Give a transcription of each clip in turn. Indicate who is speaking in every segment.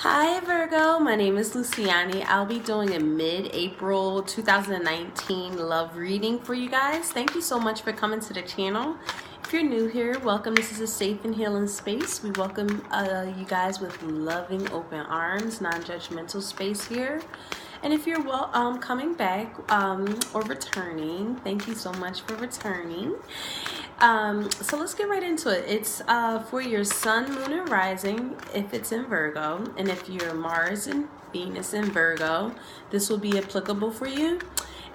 Speaker 1: Hi Virgo, my name is Luciani. I'll be doing a mid-April 2019 love reading for you guys. Thank you so much for coming to the channel. If you're new here, welcome. This is a safe and healing space. We welcome you guys with loving open arms, non-judgmental space here. And if you're coming back or returning, thank you so much for returning. So let's get right into it. It's for your sun, moon, and rising if it's in Virgo. And if you're Mars and Venus in Virgo, this will be applicable for you.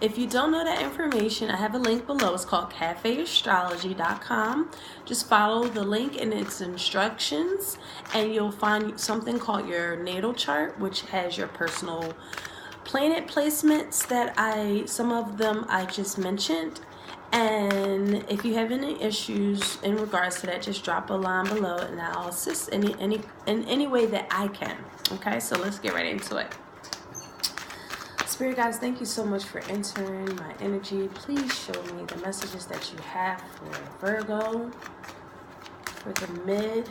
Speaker 1: If you don't know that information, I have a link below. It's called cafeastrology.com. Just follow the link and its instructions, and you'll find something called your natal chart, which has your personal planet placements that some of them I just mentioned. And if you have any issues in regards to that, just drop a line below and I'll assist in any way that I can. Okay, so let's get right into it. Spirit guys, thank you so much for entering my energy. Please show me the messages that you have for Virgo for the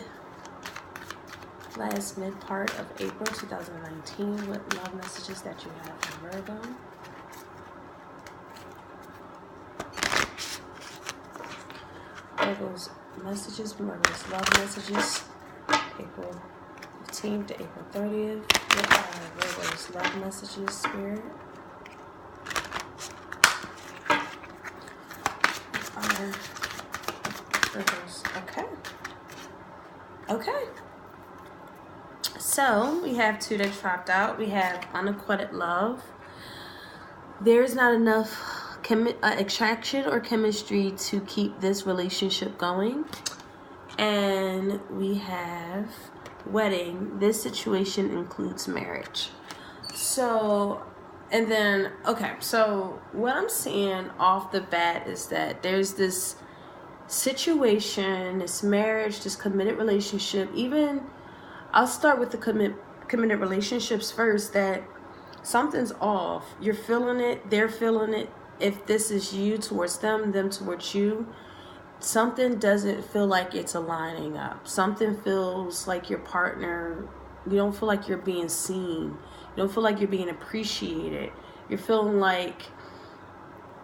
Speaker 1: last mid part of April 2019. What love messages that you have for Virgo? Virgo's messages, Virgo's love messages, April 15th to April 30th. What are Virgo's love messages, Spirit? Virgo's, okay. So we have two that dropped out. We have unacquitted love. There's not enough attraction or chemistry to keep this relationship going. And we have wedding. This situation includes marriage. So, and then, okay, so what I'm seeing off the bat is that there's this situation, this marriage, this committed relationship. Even, I'll start with the committed relationships first, that something's off. You're feeling it, they're feeling it. If this is you towards them, them towards you, something doesn't feel like it's aligning up. Something feels like your partner, you don't feel like you're being seen. You don't feel like you're being appreciated. You're feeling like,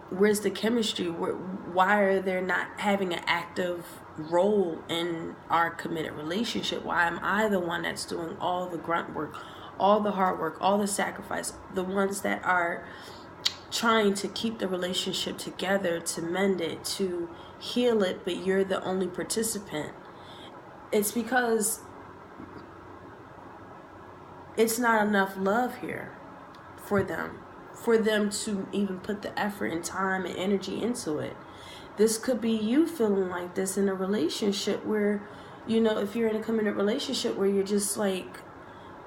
Speaker 1: where's the chemistry? Why are they not having an active role in our committed relationship? Why am I the one that's doing all the grunt work, all the hard work, all the sacrifice, the ones that are trying to keep the relationship together, to mend it, to heal it, but you're the only participant? It's because it's not enough love here for them to even put the effort and time and energy into it. This could be you feeling like this in a relationship where, you know, if you're in a committed relationship where you're just like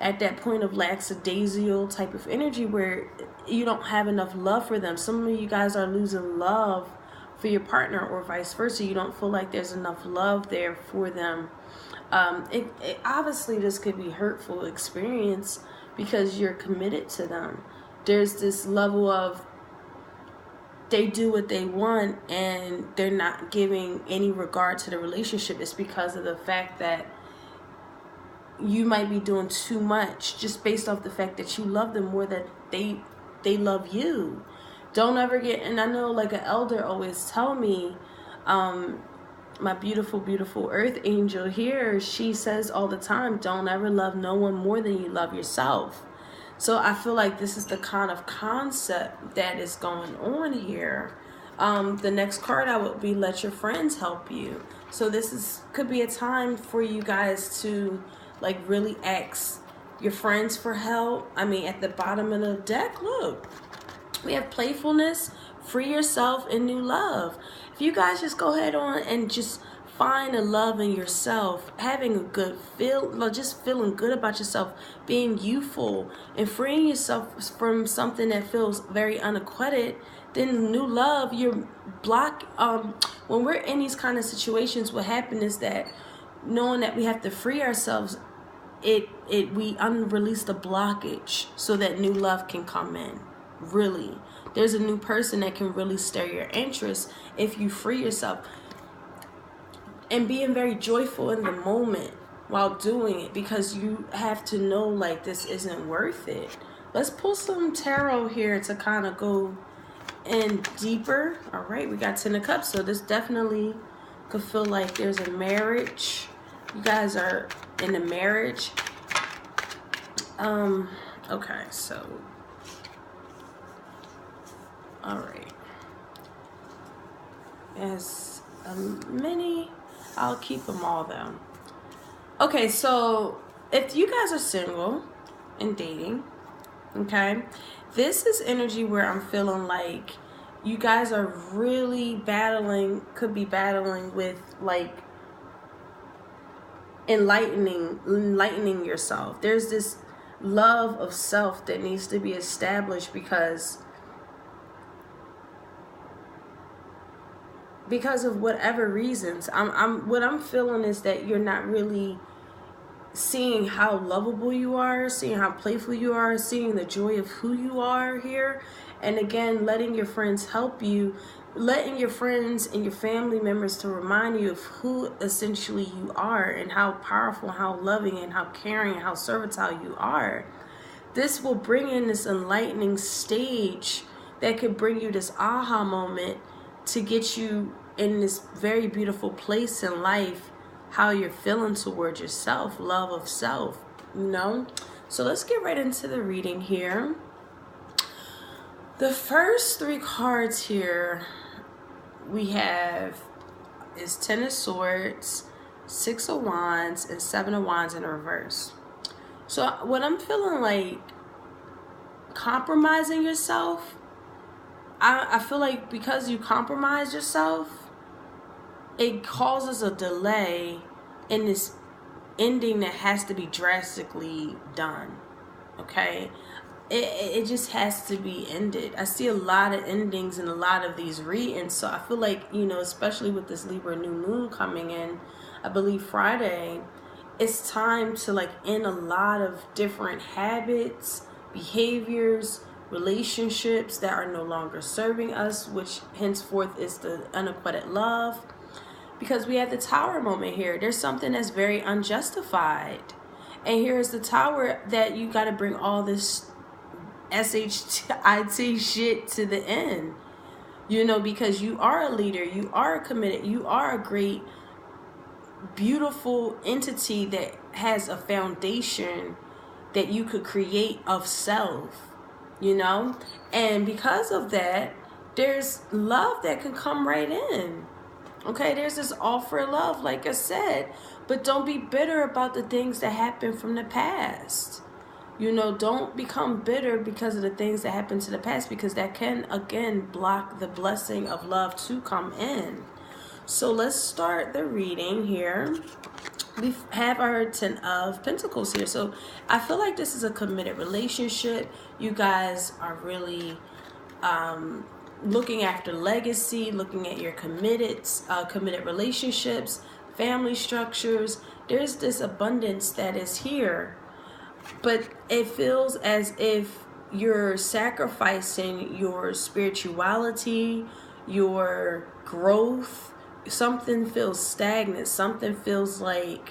Speaker 1: at that point of lackadaisical type of energy where you don't have enough love for them. Some of you guys are losing love for your partner or vice versa. You don't feel like there's enough love there for them. It obviously, this could be hurtful experience because you're committed to them. There's this level of they do what they want and they're not giving any regard to the relationship. It's because of the fact that you might be doing too much just based off the fact that you love them more than they love you. Don't ever get, and I know like an elder always tell me, my beautiful, beautiful earth angel here, she says all the time, don't ever love no one more than you love yourself. So I feel like this is the kind of concept that is going on here. The next card I would be let your friends help you. So this could be a time for you guys to like really ask your friends for help. I mean, at the bottom of the deck, look, we have playfulness, free yourself, and new love. If you guys just go ahead on and just find a love in yourself, having a good just feeling good about yourself, being youthful, and freeing yourself from something that feels very unacquitted, then new love, you're when we're in these kind of situations, what happens is that knowing that we have to free ourselves, we unrelease the blockage so that new love can come in. Really, there's a new person that can really stir your interest if you free yourself. And being very joyful in the moment. while doing it, because you have to know, like, this isn't worth it. Let's pull some tarot here to kind of go in deeper. All right, we got 10 of Cups, so this definitely could feel like there's a marriage. You guys are in a marriage. Okay, so all right, as many, I'll keep them all though. Okay, so if you guys are single and dating, okay, this is energy where I'm feeling like you guys are really could be battling with, like, enlightening yourself. There's this love of self that needs to be established because of whatever reasons. What I'm feeling is that you're not really seeing how lovable you are, seeing how playful you are, seeing the joy of who you are here. And again, letting your friends help you, letting your friends and your family members to remind you of who essentially you are and how powerful, how loving, and how caring, and how servile you are. This will bring in this enlightening stage that could bring you this aha moment to get you in this very beautiful place in life, how you're feeling towards yourself, love of self, you know? So let's get right into the reading here. The first 3 cards here we have is 10 of Swords, 6 of Wands, and 7 of Wands in reverse. So what I'm feeling like, compromising yourself, I feel like because you compromise yourself, it causes a delay in this ending that has to be drastically done, okay? It just has to be ended. I see a lot of endings in a lot of these readings, so I feel like, you know, especially with this Libra new moon coming in, I believe Friday, it's time to, like, end a lot of different habits, behaviors, relationships that are no longer serving us, which henceforth is the unacquitted love. Because we have the Tower moment here. There's something that's very unjustified. And here's the Tower that you got to bring all this SHIT shit to the end. You know, because you are a leader. You are committed. You are a great, beautiful entity that has a foundation that you could create of self. You know? And because of that, there's love that can come right in. Okay, there's this offer of love, like I said. But don't be bitter about the things that happened from the past. You know, don't become bitter because of the things that happened to the past, because that can, again, block the blessing of love to come in. So let's start the reading here. We have our 10 of Pentacles here. So I feel like this is a committed relationship. You guys are really looking after legacy, looking at your committed relationships, family structures. There's this abundance that is here. But it feels as if you're sacrificing your spirituality, your growth. Something feels stagnant. Something feels like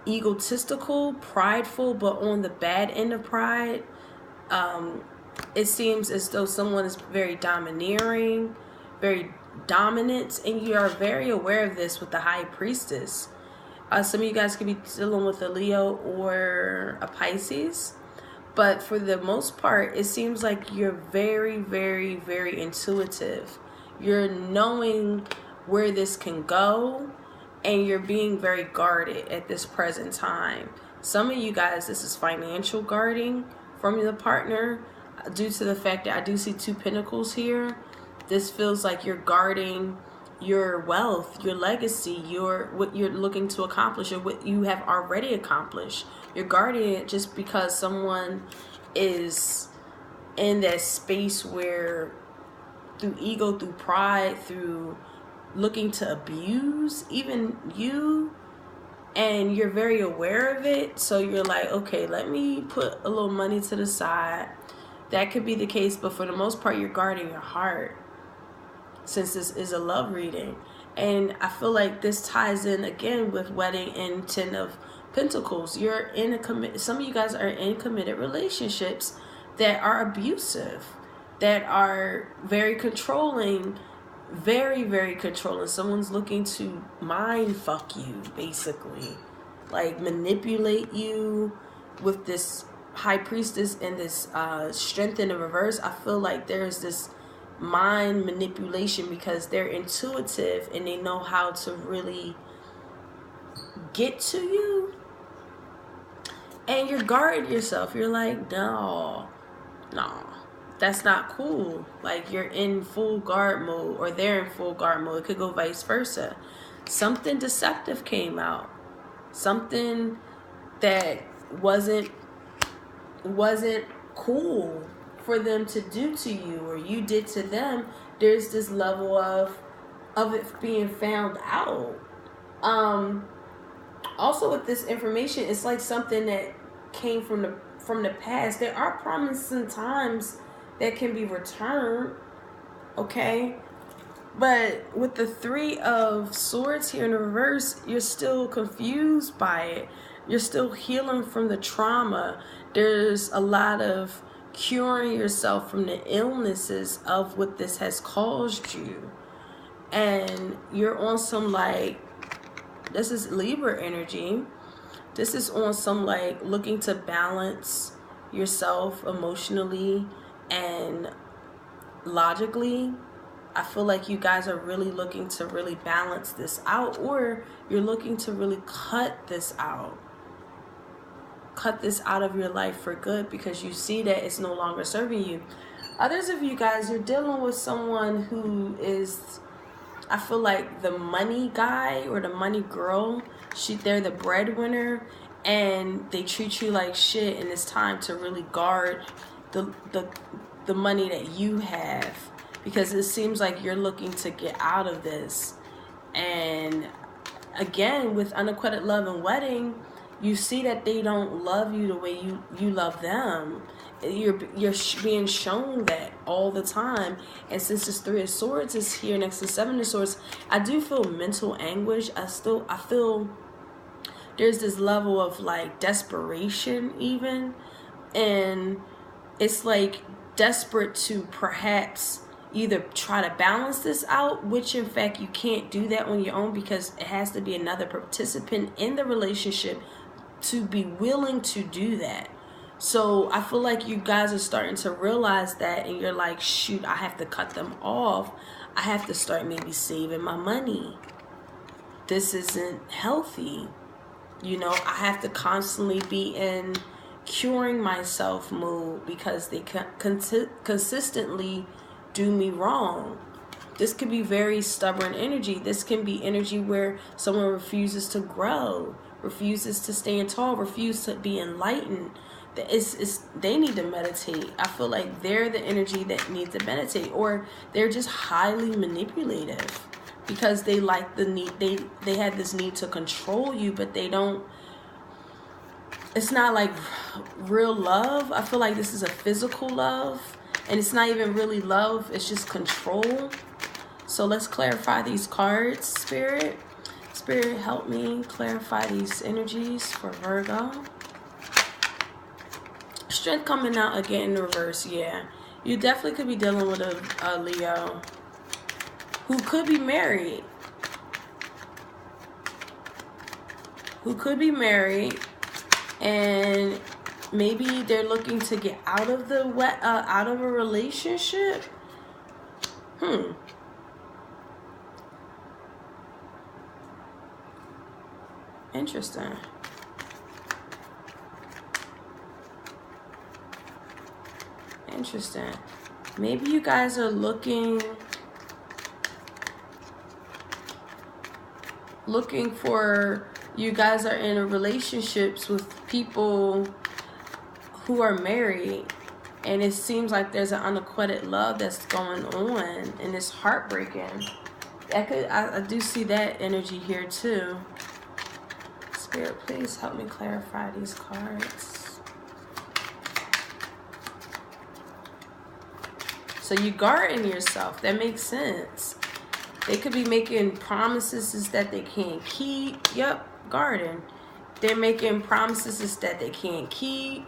Speaker 1: egotistical, prideful, but on the bad end of pride. It seems as though someone is very domineering, very dominant, and you are very aware of this with the High Priestess. Some of you guys could be dealing with a Leo or a Pisces. But for the most part, it seems like you're very, very, very intuitive. You're knowing where this can go, and you're being very guarded at this present time. Some of you guys, this is financial guarding from the partner, due to the fact that I do see 2 pentacles here. This feels like you're guarding your wealth, your legacy, what you're looking to accomplish, or what you have already accomplished. You're guarding it just because someone is in that space where, through ego, through pride, through looking to abuse even you, and you're very aware of it. So you're like, okay, let me put a little money to the side. That could be the case, but for the most part, you're guarding your heart, since this is a love reading. And I feel like this ties in again with wedding and Ten of Pentacles. You're in a some of you guys are in committed relationships that are abusive, that are very controlling, very, very controlling. Someone's looking to mind fuck you, basically. Like manipulate you with this High Priestess and this Strength in the reverse. I feel like there's this mind manipulation because they're intuitive and they know how to really get to you. And you're guarding yourself. You're like, no, that's not cool. Like you're in full guard mode, or they're in full guard mode. It could go vice versa. Something deceptive came out. Something that wasn't cool for them to do to you, or you did to them. There's this level of it being found out. Also with this information, it's like something that came from the past. There are promising times that can be returned, okay? But with the Three of Swords here in the reverse, you're still confused by it. You're still healing from the trauma. There's a lot of curing yourself from the illnesses of what this has caused you. And you're on some like, this is Libra energy. This is on some like looking to balance yourself emotionally and logically. I feel like you guys are really looking to really balance this out, or you're looking to really cut this out. Cut this out of your life for good because you see that it's no longer serving you. Others of you guys, you're dealing with someone who is, I feel like the money guy or the money girl. They're the breadwinner and they treat you like shit, and it's time to really guard the money that you have, because it seems like you're looking to get out of this. And again, with unacquitted love and wedding, you see that they don't love you the way you love them. You're being shown that all the time. And since this Three of Swords is here next to Seven of Swords, I do feel mental anguish. I feel there's this level of like desperation even. And it's like desperate to perhaps either try to balance this out, which in fact you can't do that on your own, because it has to be another participant in the relationship to be willing to do that. So I feel like you guys are starting to realize that, and you're like, shoot, I have to cut them off. I have to start maybe saving my money. This isn't healthy. You know, I have to constantly be in curing myself mode because they consistently do me wrong. This could be very stubborn energy. This can be energy where someone refuses to grow, refuses to stand tall, refuses to be enlightened. They need to meditate. I feel like they're the energy that needs to meditate, or they're just highly manipulative because they like the need. They had this need to control you, but they don't. It's not like real love. I feel like this is a physical love, and it's not even really love. It's just control. So let's clarify these cards, Spirit. Spirit, help me clarify these energies for Virgo. Strength coming out again in reverse, yeah. You definitely could be dealing with a Leo who could be married. And maybe they're looking to get out of a relationship. Interesting. Maybe you guys are looking for, you guys are in relationships with people who are married, and it seems like there's an unacquitted love that's going on, and it's heartbreaking. I do see that energy here too. Spirit, please help me clarify these cards. So you guarding yourself. That makes sense. They could be making promises that they can't keep. Yep, guarding. They're making promises that they can't keep.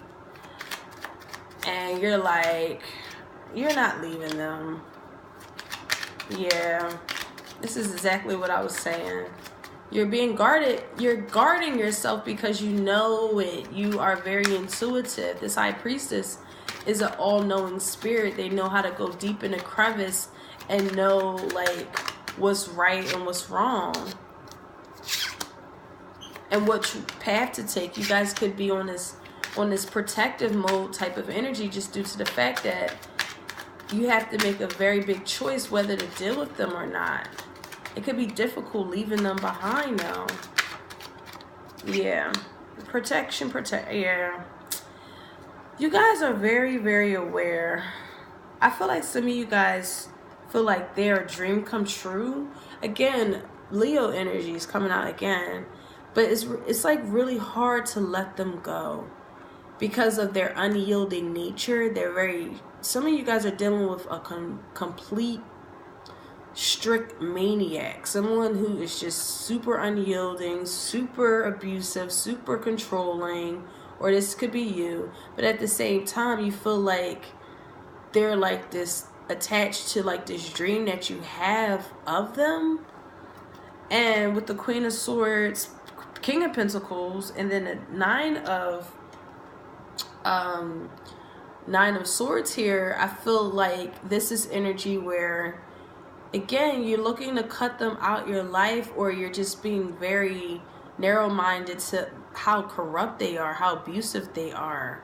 Speaker 1: And you're like, you're not leaving them. Yeah, this is exactly what I was saying. You're being guarded. You're guarding yourself because you know it. You are very intuitive. This high priestess is an all-knowing spirit. They know how to go deep in a crevice and know like what's right and what's wrong and what path to take. You guys could be on this protective mode type of energy just due to the fact that you have to make a very big choice whether to deal with them or not. It could be difficult leaving them behind though. Yeah. Yeah. You guys are very, very aware. I feel like some of you guys feel like their dream come true. Again, Leo energy is coming out again. But it's like really hard to let them go because of their unyielding nature. Some of you guys are dealing with a complete strict maniac, someone who is just super unyielding, super abusive, super controlling, or this could be you. But at the same time, you feel like they're like this attached to like this dream that you have of them. And with the Queen of Swords, King of Pentacles, and then the Nine of Swords here, I feel like this is energy where, again, you're looking to cut them out your life, or you're just being very narrow-minded to how corrupt they are, how abusive they are,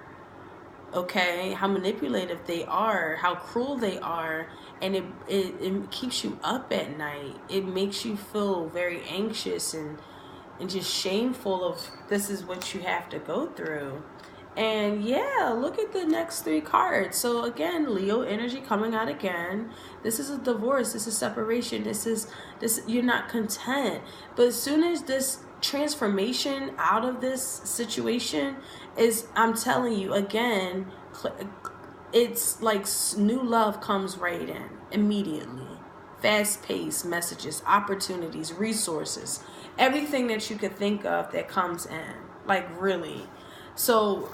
Speaker 1: okay, how manipulative they are, how cruel they are, and it keeps you up at night. It makes you feel very anxious and just shameful of this is what you have to go through. And yeah, look at the next 3 cards. So again, Leo energy coming out again. This is a divorce. This is separation. This you're not content. But as soon as this transformation out of this situation is, I'm telling you again, it's like new love comes right in immediately. Fast-paced messages, opportunities, resources, everything that you could think of that comes in, like really. So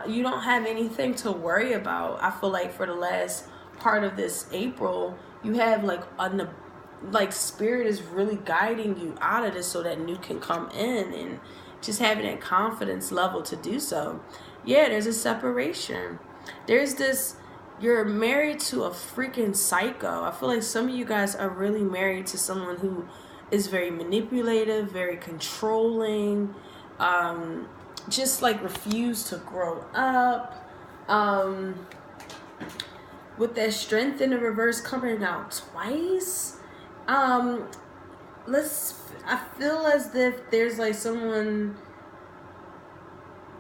Speaker 1: you don't have anything to worry about. I feel like for the last part of this April, you have like spirit is really guiding you out of this so that new can come in, and just having that confidence level to do so. Yeah, there's a separation. There's this, you're married to a freaking psycho. I feel like some of you guys are really married to someone who is very manipulative, very controlling, just like refuse to grow up. With that Strength in the reverse coming out twice. I feel as if there's like someone,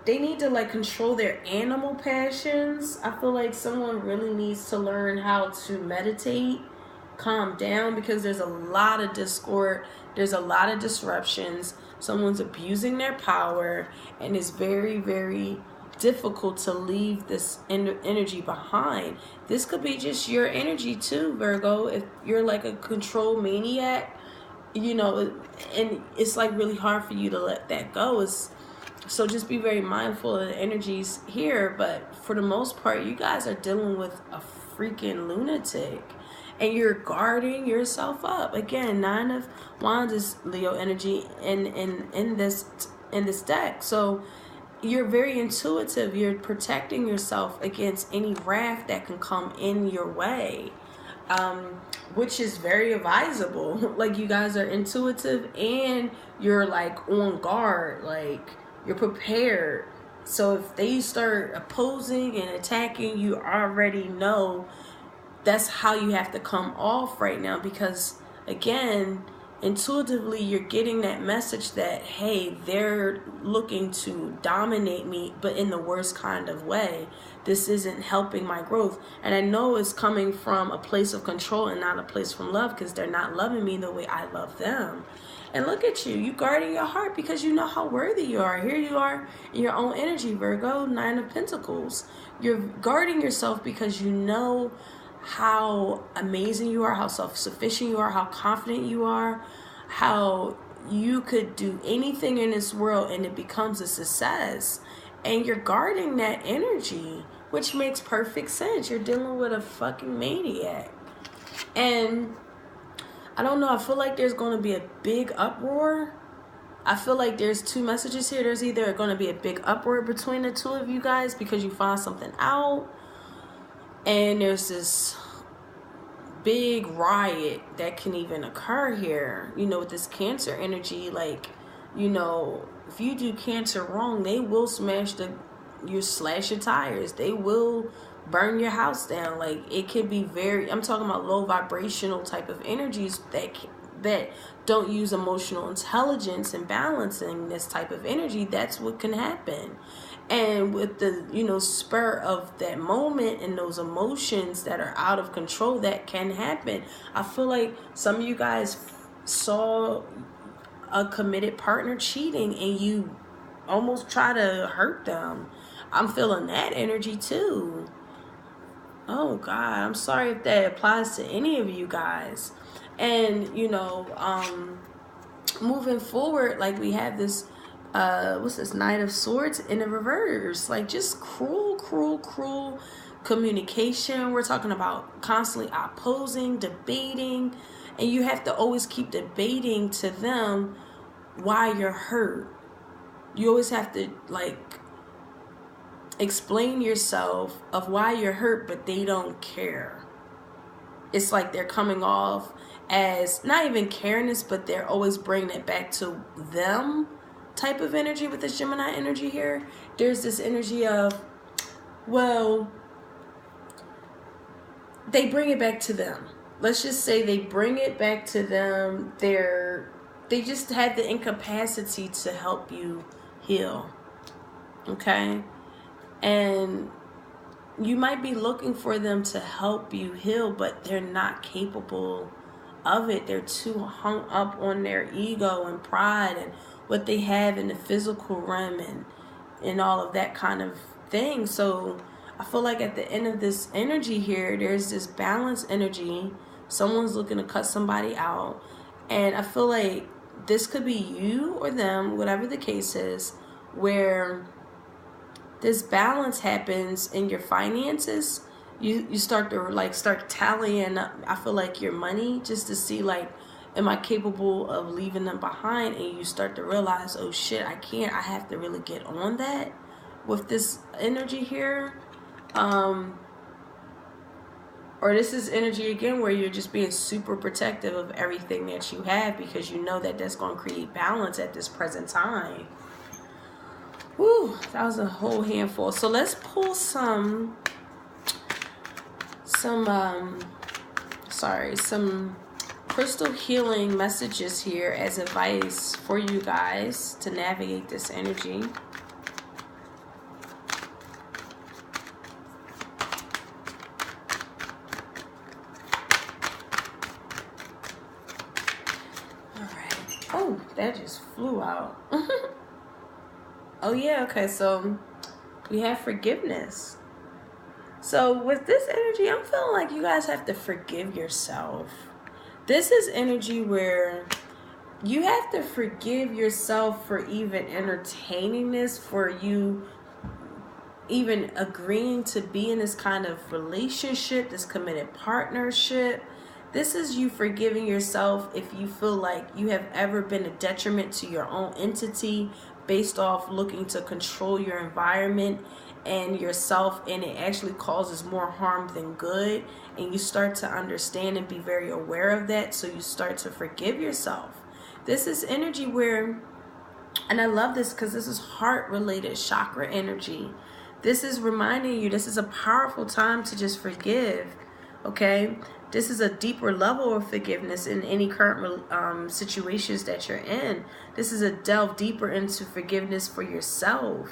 Speaker 1: they need to like control their animal passions. I feel like someone really needs to learn how to meditate, calm down, because there's a lot of discord, there's a lot of disruptions. Someone's abusing their power, and it's very, very difficult to leave this energy behind. This could be just your energy too, Virgo. If you're like a control maniac, you know, and it's like really hard for you to let that go. So just be very mindful of the energies here. But for the most part, you guys are dealing with a freaking lunatic, and you're guarding yourself up. Again, 9 of Wands is Leo energy in this deck. So you're very intuitive. You're protecting yourself against any wrath that can come in your way, which is very advisable. Like, you guys are intuitive and you're like on guard, like you're prepared. So if they start opposing and attacking, you already know that's how you have to come off right now, because again, intuitively you're getting that message that, hey, they're looking to dominate me, but in the worst kind of way. This isn't helping my growth. And I know it's coming from a place of control and not a place from love, because they're not loving me the way I love them. And look at you guarding your heart because you know how worthy you are. Here you are in your own energy, Virgo, 9 of Pentacles. You're guarding yourself because you know how amazing you are, how self-sufficient you are, how confident you are, how you could do anything in this world and it becomes a success. And you're guarding that energy, which makes perfect sense. You're dealing with a fucking maniac. And I don't know, I feel like there's going to be a big uproar. I feel like there's two messages here. There's either going to be a big uproar between the two of you guys because you found something out, and there's this big riot that can even occur here, you know, with this Cancer energy. Like, you know, if you do Cancer wrong, they will slash your tires. They will burn your house down. Like, it can be very, I'm talking about low vibrational type of energies that don't use emotional intelligence and balancing this type of energy. That's what can happen. And with the, you know, spur of that moment and those emotions that are out of control, that can happen. I feel like some of you guys saw a committed partner cheating and you almost try to hurt them. I'm feeling that energy too. Oh God, I'm sorry if that applies to any of you guys. And, you know, moving forward, like we have this, what's this, Knight of Swords in the reverse. Like, just cruel communication. We're talking about constantly opposing, debating, and you have to always keep debating to them why you're hurt. You always have to, like, explain yourself of why you're hurt, but they don't care. It's like they're coming off as not even caringness, but they're always bringing it back to them type of energy with this Gemini energy here. There's this energy of, well, they bring it back to them. Let's just say they bring it back to them. They just have the incapacity to help you heal. Okay? And you might be looking for them to help you heal, but they're not capable of it. They're too hung up on their ego and pride and what they have in the physical realm and all of that kind of thing. So I feel like at the end of this energy here, there's this balanced energy. Someone's looking to cut somebody out. And I feel like this could be you or them, whatever the case is, where this balance happens in your finances. You start to start tallying up, I feel like, your money, just to see, like, am I capable of leaving them behind? And you start to realize, oh shit, I can't. I have to really get on that with this energy here. Or this is energy again where you're just being super protective of everything that you have because you know that that's going to create balance at this present time. Whew, that was a whole handful. So let's pull some crystal healing messages here as advice for you guys to navigate this energy. All right. Oh, that just flew out. Oh yeah, okay, so we have forgiveness. So with this energy, I'm feeling like you guys have to forgive yourself. This is energy where you have to forgive yourself for even entertaining this, for you even agreeing to be in this kind of relationship, this committed partnership. This is you forgiving yourself if you feel like you have ever been a detriment to your own entity based off looking to control your environment and yourself, and it actually causes more harm than good, and you start to understand and be very aware of that, so you start to forgive yourself. This is energy where, and I love this because this is heart related chakra energy. This is reminding you this is a powerful time to just forgive. Okay, this is a deeper level of forgiveness in any current situations that you're in. This is a delve deeper into forgiveness for yourself.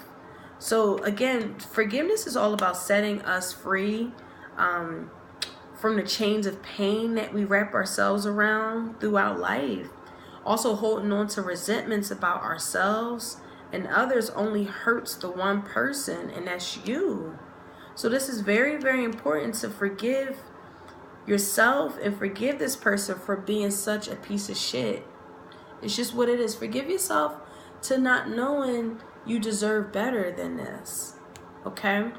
Speaker 1: So again, forgiveness is all about setting us free from the chains of pain that we wrap ourselves around throughout life. Also, holding on to resentments about ourselves and others only hurts the one person, and that's you. So this is very, very important to forgive yourself and forgive this person for being such a piece of shit. It's just what it is. Forgive yourself to not knowing you deserve better than this. Okay?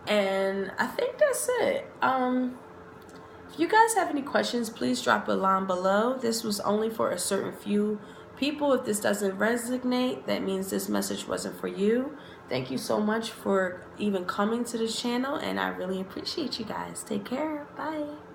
Speaker 1: And I think that's it. If you guys have any questions, please drop a line below. This was only for a certain few people. If this doesn't resonate, that means this message wasn't for you. Thank you so much for even coming to this channel, and I really appreciate you guys. Take care. Bye.